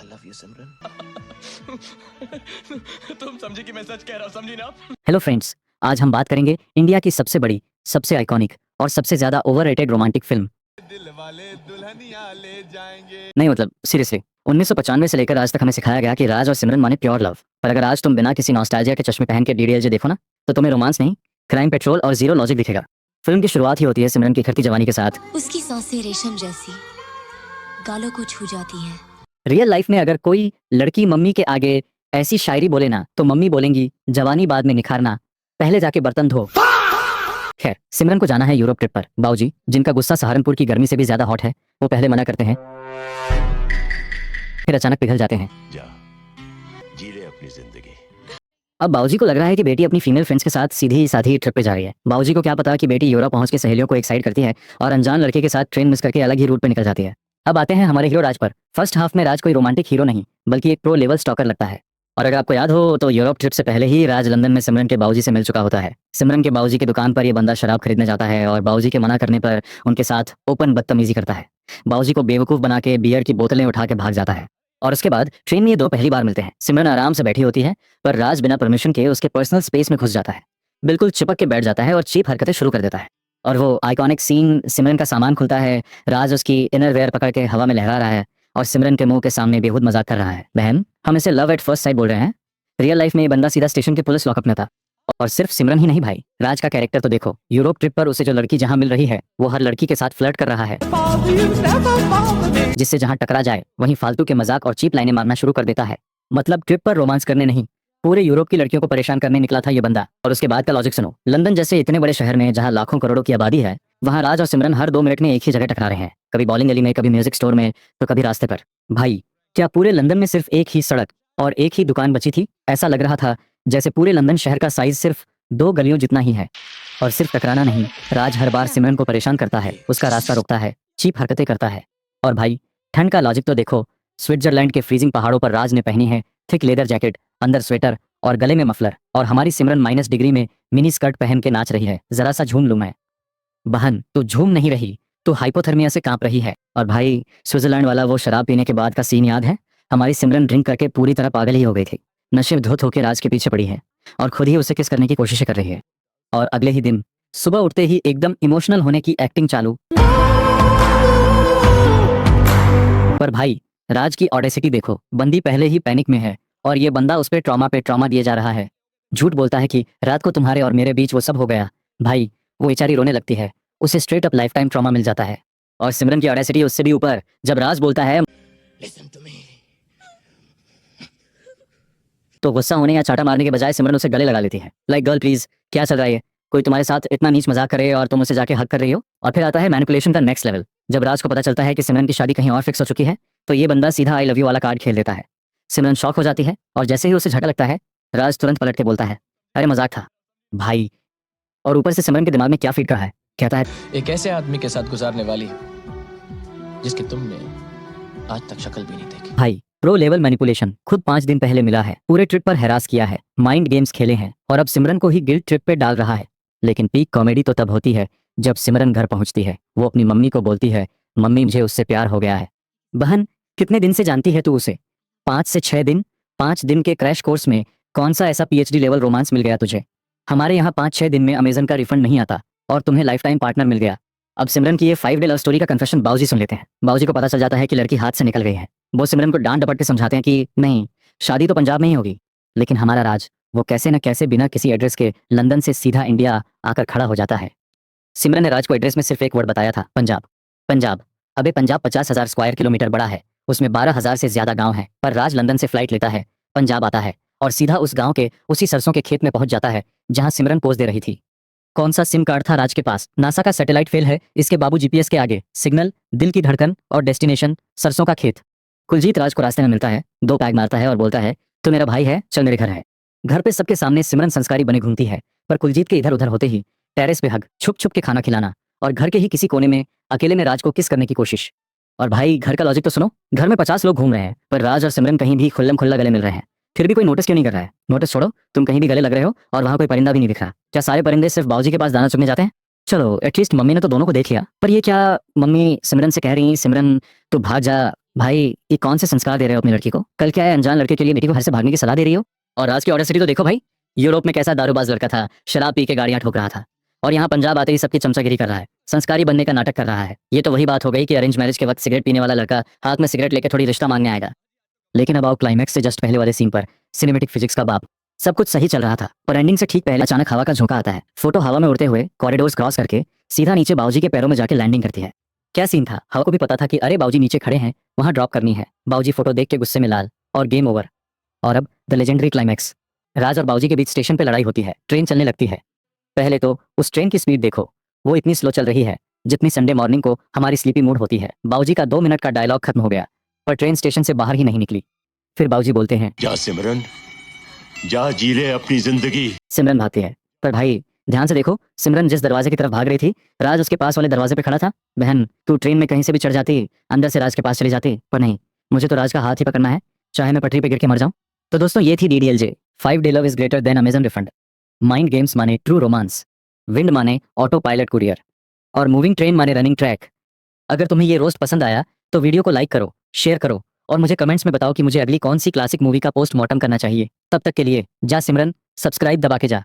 I love you सिमरन। तुम समझी कि मैं सच कह रहा हूँ, समझी ना? हेलो फ्रेंड्स, आज हम बात करेंगे इंडिया की सबसे बड़ी, सबसे आइकॉनिक और सबसे ज्यादा ओवररेटेड रोमांटिक फिल्म। दिल वाले दुल्हनिया ले जाएंगे। नहीं मतलब सीरियसली, 1995 से लेकर आज तक हमें सिखाया गया कि राज और सिमरन माने प्योर लव। पर अगर आज तुम बिना किसी नॉस्टैल्जिया के चश्मे पहन के डीडीएलजे देखो ना, तो तुम्हें रोमांस नहीं, क्राइम पेट्रोल और जीरो लॉजिक दिखेगा। फिल्म की शुरुआत ही होती है सिमरन की खिलती जवानी के साथ। उसकी सांसें रेशम जैसी गालों को छू जाती हैं। रियल लाइफ में अगर कोई लड़की मम्मी के आगे ऐसी शायरी बोले ना, तो मम्मी बोलेंगी जवानी बाद में निखारना, पहले जाके बर्तन धो। खैर, सिमरन को जाना है यूरोप ट्रिप पर। बाबूजी, जिनका गुस्सा सहारनपुर की गर्मी से भी ज्यादा हॉट है, वो पहले मना करते हैं, फिर अचानक पिघल जाते हैं। जा, जी ले अपनी जिंदगी। अब बाबूजी को लग रहा है कि बेटी अपनी फीमेल फ्रेंड्स के साथ सीधी साधी ट्रिप पे जा रही है। बाबूजी को क्या पता कि बेटी यूरोप पहुंच के सहेलियों को एक्साइट करती है और अनजान लड़के के साथ ट्रेन मिस करके अलग ही रूट पे निकल जाती है। अब आते हैं हमारे हीरो राज पर। फर्स्ट हाफ में राज कोई रोमांटिक हीरो नहीं, बल्कि एक प्रो लेवल स्टॉकर लगता है। और अगर आपको याद हो तो यूरोप ट्रिप से पहले ही राज लंदन में सिमरन के बाबूजी से मिल चुका होता है। सिमरन के बाबूजी की दुकान पर ये बंदा शराब खरीदने जाता है और बाबूजी के मना करने पर उनके साथ ओपन बदतमीजी करता है। बाबूजी को बेवकूफ बना के बियर की बोतलें उठा के भाग जाता है। और उसके बाद ट्रेन में ये दो पहली बार मिलते हैं। सिमरन आराम से बैठी होती है, पर राज बिना परमिशन के उसके पर्सनल स्पेस में घुस जाता है, बिल्कुल चिपक के बैठ जाता है और चीप हरकतें शुरू कर देता है। और वो आइकॉनिक सीन, सिमरन का सामान खुलता है, राज उसकी इनर वेयर पकड़ के हवा में लहरा रहा है और सिमरन के मुंह के सामने बेहूद मजाक कर रहा है। बहन, हम इसे लव एट फर्स्ट साइट बोल रहे हैं। रियल लाइफ में ये बंदा सीधा स्टेशन के पुलिस लॉकअप में था। और सिर्फ सिमरन ही नहीं भाई, राज का कैरेक्टर तो देखो। यूरोप ट्रिप पर उसे जो लड़की जहां मिल रही है, वो हर लड़की के साथ फ्लर्ट कर रहा है, जिससे जहां टकरा जाए वहीं फालतू के मजाक और चीप लाइनें मारना शुरू कर देता है। मतलब ट्रिप पर रोमांस करने नहीं, पूरे यूरोप की लड़कियों को परेशान करने निकला था ये बंदा। और उसके बाद का लॉजिक सुनो। लंदन जैसे इतने बड़े शहर में जहां लाखों करोड़ों की आबादी है, वहां राज और सिमरन हर 2 मिनट में एक ही जगह टकरा रहे हैं। कभी बॉलिंग गली में, कभी म्यूजिक स्टोर में, तो कभी रास्ते पर। भाई, क्या पूरे लंदन में सिर्फ एक ही सड़क और एक ही दुकान बची थी? ऐसा लग रहा था जैसे पूरे लंदन शहर का साइज सिर्फ 2 गलियों जितना ही है। और सिर्फ टकराना नहीं, राज हर बार सिमरन को परेशान करता है, उसका रास्ता रोकता है, चीप हरकतें करता है। और भाई, ठंड का लॉजिक तो देखो। स्विट्जरलैंड के फ्रीजिंग पहाड़ों पर राज ने पहनी है थिक लेदर जैकेट, अंदर स्वेटर और गले में मफलर, और हमारी सिमरन माइनस डिग्री में मिनी स्कर्ट पहन के नाच रही है। जरा सा झूम लूं मैं। बहन, तो झूम नहीं रही तो हाइपोथर्मिया से कांप रही है। और भाई, स्विट्जरलैंड वाला वो शराब पीने के बाद का सीन याद है? हमारी सिमरन ड्रिंक करके पूरी तरह पागल ही हो गई थी, नशे में धुत होकर राज के पीछे पड़ी है और खुद ही उसे किस करने की कोशिश कर रही है। और अगले ही दिन सुबह उठते ही एकदम इमोशनल होने की एक्टिंग चालू। पर भाई, राज की ऑडेसिटी देखो। बंदी पहले ही पैनिक में है और ये बंदा उस पे ट्रॉमा दिए जा रहा है। झूठ बोलता है कि रात को तुम्हारे और मेरे बीच वो सब हो गया। भाई, वो बेचारी रोने लगती है, उसे straight up lifetime trauma मिल जाता है। और सिमरन की ऑडेसिटी उससे भी ऊपर, जब राज बोलता है लिसन टू मी, तो गुस्सा होने या चाटा मारने के बजाय सिमरन उसे गले लगा लेती है। लाइक गर्ल प्लीज, क्या चल रहा है? कोई तुम्हारे साथ इतना नीच मजाक करे और तुम उसे जाके हक कर रही हो। और फिर आता है मैनिपुलेशन का नेक्स्ट लेवल। जब राज को पता चलता है कि सिमरन की शादी कहीं और फिक्स हो चुकी है, तो ये बंदा सीधा आई लव यू वाला कार्ड खेल देता है। सिमरन शॉक हो जाती है और जैसे ही उसे झटका लगता है, राज तुरंत पलट के बोलता है, अरे मजाक था भाई। और ऊपर से सिमरन के दिमाग में क्या फीट रहा है, कहता है, एक ऐसे आदमी के साथ गुजारने वाली जिसकी तुमने आज तक शक्ल भी नहीं देखी। भाई, प्रो लेवल मैनिपुलेशन खुद 5 दिन पहले मिला है, पूरे ट्रिप पर हैरास किया है, माइंड गेम्स खेले हैं और अब सिमरन को ही गिल्ट ट्रिप पे डाल रहा है। लेकिन पीक कॉमेडी तो तब होती है जब सिमरन घर पहुंचती है। वो अपनी मम्मी को बोलती है, मम्मी मुझे उससे प्यार हो गया है। बहन, कितने दिन से जानती है तू उसे? 5 से 6 दिन। 5 दिन के क्रैश कोर्स में कौन सा ऐसा PhD लेवल रोमांस मिल गया तुझे? हमारे यहाँ 5-6 दिन में अमेजन का रिफंड नहीं आता और तुम्हें लाइफ टाइम पार्टनर मिल गया। अब सिमरन की ये 5 डे लव स्टोरी का कन्फेशन बाबूजी सुन लेते हैं। बाबूजी को पता चल जाता है कि लड़की हाथ से निकल गई है। वो सिमरन को डांट डपट के समझाते हैं कि नहीं, शादी तो पंजाब में ही होगी। लेकिन हमारा राज, वो कैसे न कैसे बिना किसी एड्रेस के लंदन से सीधा इंडिया आकर खड़ा हो जाता है। सिमरन ने राज को एड्रेस में सिर्फ एक वर्ड बताया था, पंजाब। पंजाब, अबे पंजाब 50,000 स्क्वायर किलोमीटर बड़ा है, उसमें 12,000 से ज्यादा गांव है। पर राज लंदन से फ्लाइट लेता है, पंजाब आता है और सीधा उस गांव के उसी सरसों के खेत में पहुंच जाता है जहां सिमरन पोज दे रही थी। कौन सा सिम कार्ड था राज के पास? नासा का सैटेलाइट फेल है, इसके बाबू GPS के आगे। सिग्नल, दिल की धड़कन और डेस्टिनेशन सरसों का खेत। कुलजीत राज को रास्ते में मिलता है, 2 पैग मारता है और बोलता है, तू मेरा भाई है, चल मेरे घर है। घर पे सबके सामने सिमरन संस्कारी बने घूमती है, पर कुलजीत के इधर उधर होते ही टेरेस पे हग, छुप छुप के खाना खिलाना और घर के ही किसी कोने में अकेले में राज को किस करने की कोशिश। और भाई, घर का लॉजिक तो सुनो। घर में 50 लोग घूम रहे हैं, पर राज और सिमरन कहीं भी खुल्लम खुल्ला गले मिल रहे हैं, फिर भी कोई नोटिस क्यों नहीं कर रहा है? नोटिस छोड़ो, तुम कहीं भी गले लग रहे हो और वहां कोई परिंदा भी नहीं दिख रहा। क्या सारे परिंदे सिर्फ बाबूजी के पास दाना चुगने जाते हैं? चलो एटलीस्ट मम्मी ने तो दोनों को देख लिया। पर ये क्या, मम्मी सिमरन से कह रही, सिमरन तू भाग जा, भाई ये कौन से संस्कार दे रहे हो अपनी लड़की को? कल क्या है अनजान लड़के के लिए बेटी को घर से भागने की सलाह दे रही हो? और आज की ऑडेसिटी तो देखो भाई, यूरोप में कैसा दारूबाज लड़का था, शराब पी के गाड़ियां ठोक रहा था, और यहाँ पंजाब आते ही सबकी चमचागिरी कर रहा है, संस्कारी बनने का नाटक कर रहा है। ये तो वही बात हो गई कि अरेंज मैरिज के वक्त सिगरेट पीने वाला लड़का हाथ में सिगरेट लेके थोड़ी रिश्ता मांगने आएगा। लेकिन अब आओ क्लाइमैक्स से जस्ट पहले वाले सीन पर। सिनेमेटिक फिजिक्स का बाप। सब कुछ सही चल रहा था, पर एंडिंग से ठीक पहले अचानक हवा का झोंका आता है। फोटो हवा में उड़ते हुए कॉरिडोर्स क्रॉस करके सीधा नीचे बाबूजी के पैरों में जाके लैंडिंग करती है। क्या सीन था? हवा को भी पता था कि अरे बाबूजी नीचे खड़े हैं, वहां ड्रॉप करनी है। बाबूजी फोटो देख के गुस्से में लाल, और गेम ओवर। और अब द लेजेंडरी क्लाइमैक्स। राज और बाबूजी के बीच स्टेशन पे लड़ाई होती है, ट्रेन चलने लगती है। पहले तो उस ट्रेन की स्पीड देखो, वो इतनी स्लो चल रही है जितनी संडे मॉर्निंग को हमारी स्लीपी मूड होती है। बाबूजी का 2 मिनट का डायलॉग खत्म हो गया, पर ट्रेन स्टेशन से बाहर ही नहीं निकली। फिर बाबूजी बोलते हैं, जा सिमरन, जा जी ले अपनी जिंदगी। सिमरन भागती है। पर भाई ध्यान से देखो, सिमरन जिस दरवाजे की तरफ भाग रही थी, राज उसके पास वाले दरवाजे पे खड़ा था। बहन, तू ट्रेन में कहीं से भी चढ़ जाती, अंदर से राज के पास चली जाती, पर नहीं, मुझे तो राज का हाथ ही पकड़ना है, चाहे मैं पटरी पे गिर के मर जाऊं। तो दोस्तों ये थी DDLJ 5 day love is greater than Amazon refund. Mind games माने ट्रू रोमांस, विंड माने ऑटो पायलट कुरियर, और मूविंग ट्रेन माने रनिंग ट्रैक। अगर तुम्हें ये रोस्ट पसंद आया तो वीडियो को लाइक करो, शेयर करो, और मुझे कमेंट्स में बताओ कि मुझे अगली कौन सी क्लासिक मूवी का पोस्टमार्टम करना चाहिए। तब तक के लिए जा सिमरन, सब्सक्राइब दबा के जा।